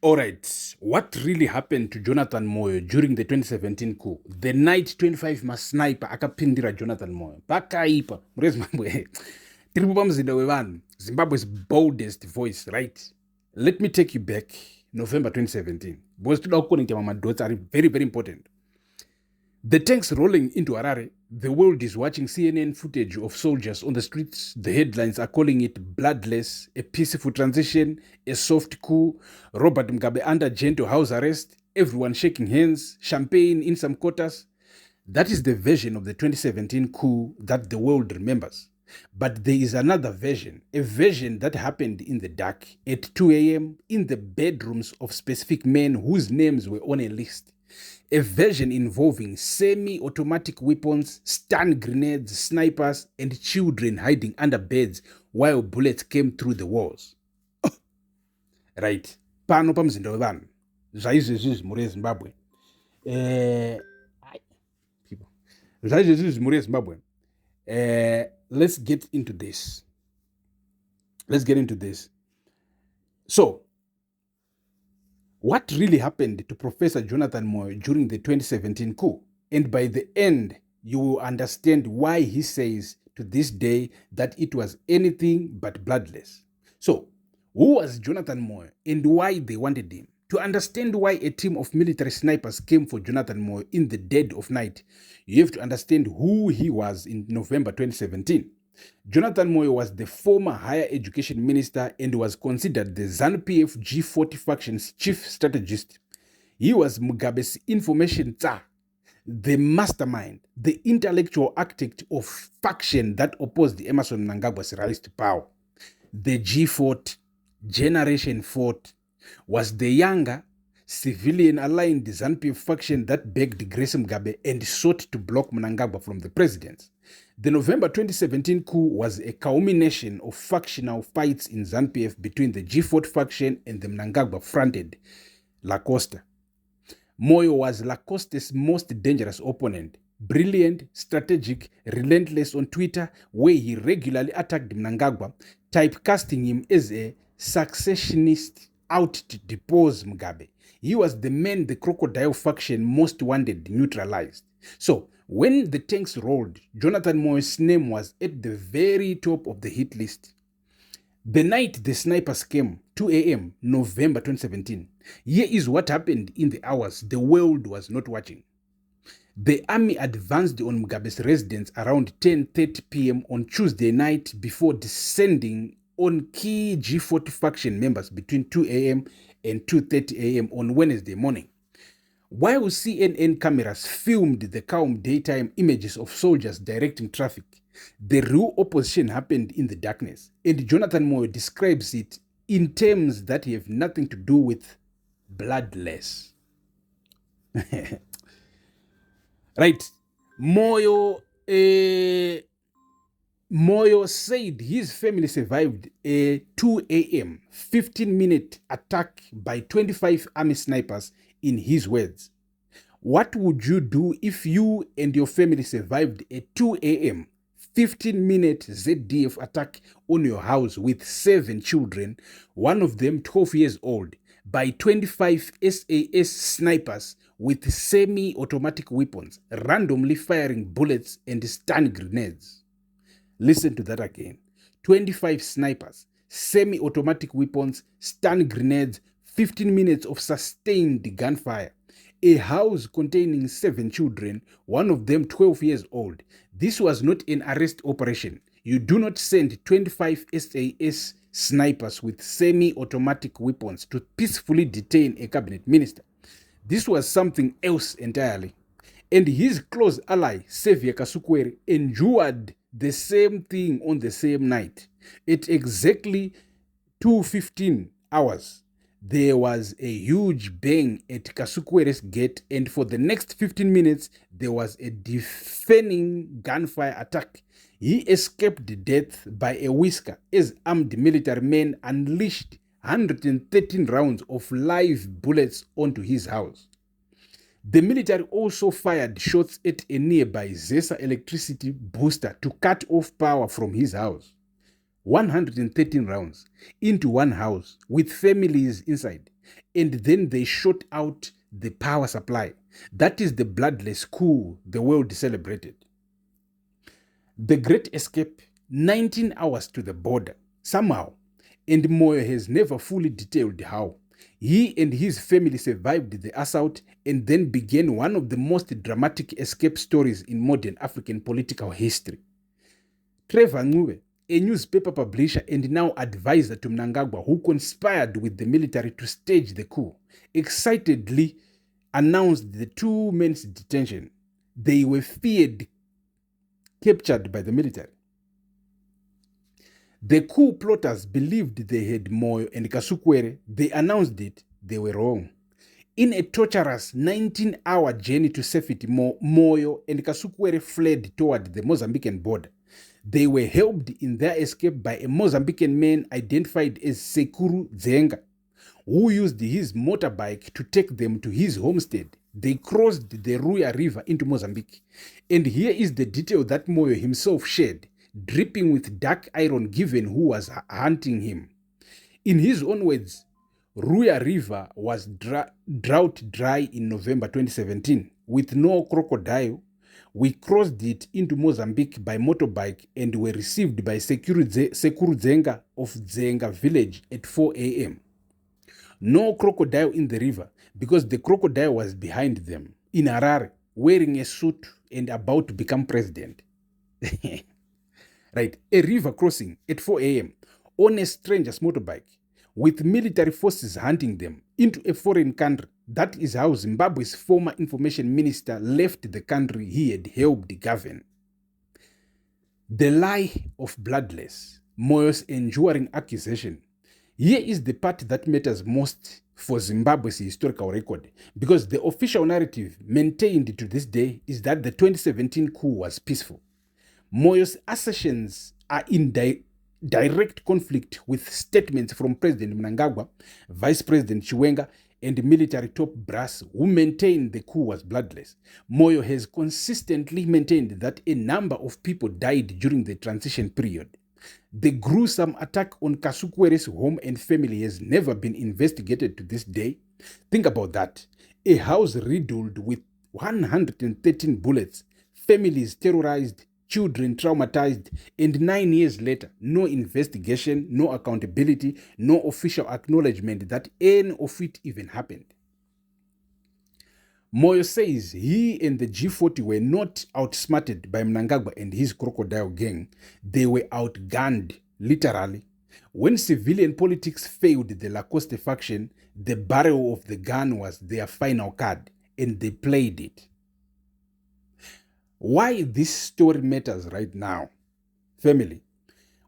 All right, what really happened to Jonathan Moyo during the 2017 coup? The night 25 masniper akapindira Jonathan Moyo. Pakaipa. Murezi mamwe. Tiripo pamzinda wevanhu. Zimbabwe's boldest voice, right? Let me take you back November 2017. Because toda kuconnecta mamadots are very, very important. The tanks rolling into Harare, the world is watching CNN footage of soldiers on the streets. The headlines are calling it bloodless, a peaceful transition, a soft coup, Robert Mugabe under gentle house arrest, everyone shaking hands, champagne in some quarters. That is the version of the 2017 coup that the world remembers. But there is another version, a version that happened in the dark at 2 a.m. in the bedrooms of specific men whose names were on a list. A version involving semi-automatic weapons, stun grenades, snipers, and children hiding under beds while bullets came through the walls. Right. Pano pamzinda wevanhu. Zvaizvezvi zvimhuri yeZimbabwe. People. Zvaizvezvi zvimhuri yeZimbabwe. Let's get into this. So, what really happened to Professor Jonathan Moyo during the 2017 coup? And by the end, you will understand why he says to this day that it was anything but bloodless. So, who was Jonathan Moyo and why they wanted him? To understand why a team of military snipers came for Jonathan Moyo in the dead of night, you have to understand who he was in November 2017. Jonathan Moyo was the former higher education minister and was considered the ZANU-PF G40 faction's chief strategist. He was Mugabe's information tsar, the mastermind, the intellectual architect of faction that opposed Emerson Mnangagwa's rise to power. The G40, Generation 40, was the younger, civilian-aligned ZANU-PF faction that backed Grace Mugabe and sought to block Mnangagwa from the presidency. The November 2017 coup was a culmination of factional fights in ZANU-PF between the G40 faction and the Mnangagwa-fronted Lacosta. Moyo was Lacosta's most dangerous opponent, brilliant, strategic, relentless on Twitter, where he regularly attacked Mnangagwa, typecasting him as a successionist out to depose Mugabe. He was the man the crocodile faction most wanted neutralized. So, when the tanks rolled, Jonathan Moyo's name was at the very top of the hit list. The night the snipers came, 2 a.m., November 2017, here is what happened in the hours the world was not watching. The army advanced on Mugabe's residence around 10:30 p.m. on Tuesday night before descending on key G40 faction members between 2 a.m. and 2:30 a.m. on Wednesday morning. While CNN cameras filmed the calm daytime images of soldiers directing traffic, the real opposition happened in the darkness, and Jonathan Moyo describes it in terms that have nothing to do with bloodless. Right. Moyo said his family survived a 2 a.m., 15-minute attack by 25 army snipers. In his words, what would you do if you and your family survived a 2 a.m., 15-minute ZDF attack on your house with 7 children, one of them 12 years old, by 25 SAS snipers with semi-automatic weapons, randomly firing bullets and stun grenades? Listen to that again. 25 snipers, semi-automatic weapons, stun grenades, 15 minutes of sustained gunfire. A house containing 7 children, one of them 12 years old. This was not an arrest operation. You do not send 25 SAS snipers with semi-automatic weapons to peacefully detain a cabinet minister. This was something else entirely. And his close ally, Xavier Kasukwere, endured the same thing on the same night. At exactly 2:15 hours, there was a huge bang at Kasukwere's gate, and for the next 15 minutes, there was a deafening gunfire attack. He escaped death by a whisker as armed military men unleashed 113 rounds of live bullets onto his house. The military also fired shots at a nearby Zesa electricity booster to cut off power from his house. 113 rounds into one house with families inside, and then they shot out the power supply. That is the bloodless coup the world celebrated. The Great Escape, 19 hours to the border, somehow, and Moyo has never fully detailed how. He and his family survived the assault and then began one of the most dramatic escape stories in modern African political history. Trevor Ngube, a newspaper publisher and now advisor to Mnangagwa, who conspired with the military to stage the coup, excitedly announced the two men's detention. They were feared captured by the military. The coup plotters believed they had Moyo and Kasukwere. They announced it. They were wrong. In a torturous 19-hour journey to safety, Moyo and Kasukwere fled toward the Mozambican border. They were helped in their escape by a Mozambican man identified as Sekuru Zenga, who used his motorbike to take them to his homestead. They crossed the Ruya River into Mozambique. And here is the detail that Moyo himself shared, dripping with dark iron given who was hunting him. In his own words, Ruya River was drought dry in November 2017 with no crocodile. We crossed it into Mozambique by motorbike and were received by Sekuru Zenga of Zenga village at 4 a.m. No crocodile in the river because the crocodile was behind them in Harare, wearing a suit and about to become president. Right, a river crossing at 4 a.m. on a stranger's motorbike with military forces hunting them into a foreign country. That is how Zimbabwe's former information minister left the country he had helped govern. The lie of bloodless, Moyo's enduring accusation. Here is the part that matters most for Zimbabwe's historical record, because the official narrative maintained to this day is that the 2017 coup was peaceful. Moyo's assertions are in direct conflict with statements from President Mnangagwa, Vice President Chiwenga, and military top brass who maintain the coup was bloodless. Moyo has consistently maintained that a number of people died during the transition period. The gruesome attack on Kasukwere's home and family has never been investigated to this day. Think about that. A house riddled with 113 bullets, families terrorized, children traumatized, and 9 years later, no investigation, no accountability, no official acknowledgement that any of it even happened. Moyo says he and the G40 were not outsmarted by Mnangagwa and his crocodile gang. They were outgunned, literally. When civilian politics failed the Lacoste faction, the barrel of the gun was their final card, and they played it. Why this story matters right now, family?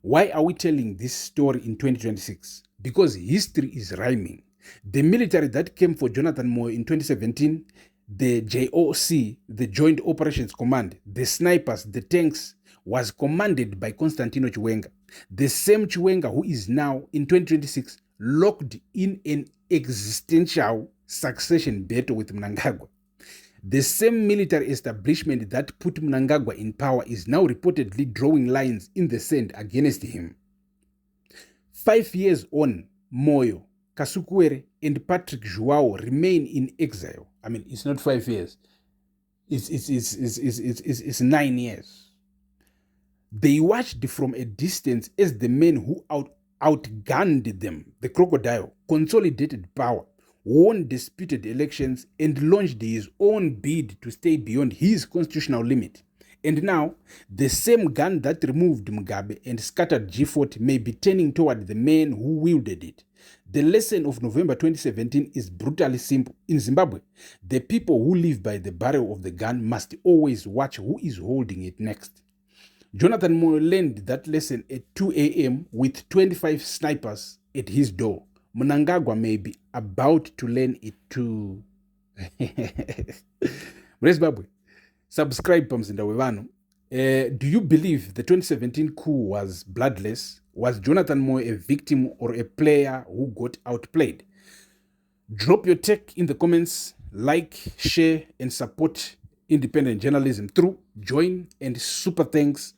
Why are we telling this story in 2026? Because history is rhyming. The military that came for Jonathan Moyo in 2017, the JOC, the Joint Operations Command, the snipers, the tanks, was commanded by Constantino Chiwenga. The same Chiwenga who is now, in 2026, locked in an existential succession battle with Mnangagwa. The same military establishment that put Mnangagwa in power is now reportedly drawing lines in the sand against him. 5 years on, Moyo, Kasukwere, and Patrick Joao remain in exile. I mean, it's not 5 years. It's 9 years. They watched from a distance as the men who outgunned them, the crocodile, consolidated power, won disputed elections, and launched his own bid to stay beyond his constitutional limit. And now, the same gun that removed Mugabe and scattered G40 may be turning toward the men who wielded it. The lesson of November 2017 is brutally simple. In Zimbabwe, the people who live by the barrel of the gun must always watch who is holding it next. Jonathan Moyo learned that lesson at 2 a.m. with 25 snipers at his door. Mnangagwa may be about to learn it too. Zimbabwe, subscribe pamzinda wevano. Do you believe the 2017 coup was bloodless? Was Jonathan Moyo a victim or a player who got outplayed? Drop your take in the comments. Like, share, and support independent journalism through Join and Super Thanks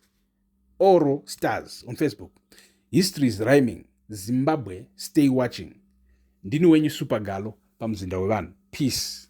Oro Stars on Facebook. History is rhyming. Zimbabwe, stay watching. Ndini wenyu Supergalo, pamzinda wevanhu. Peace.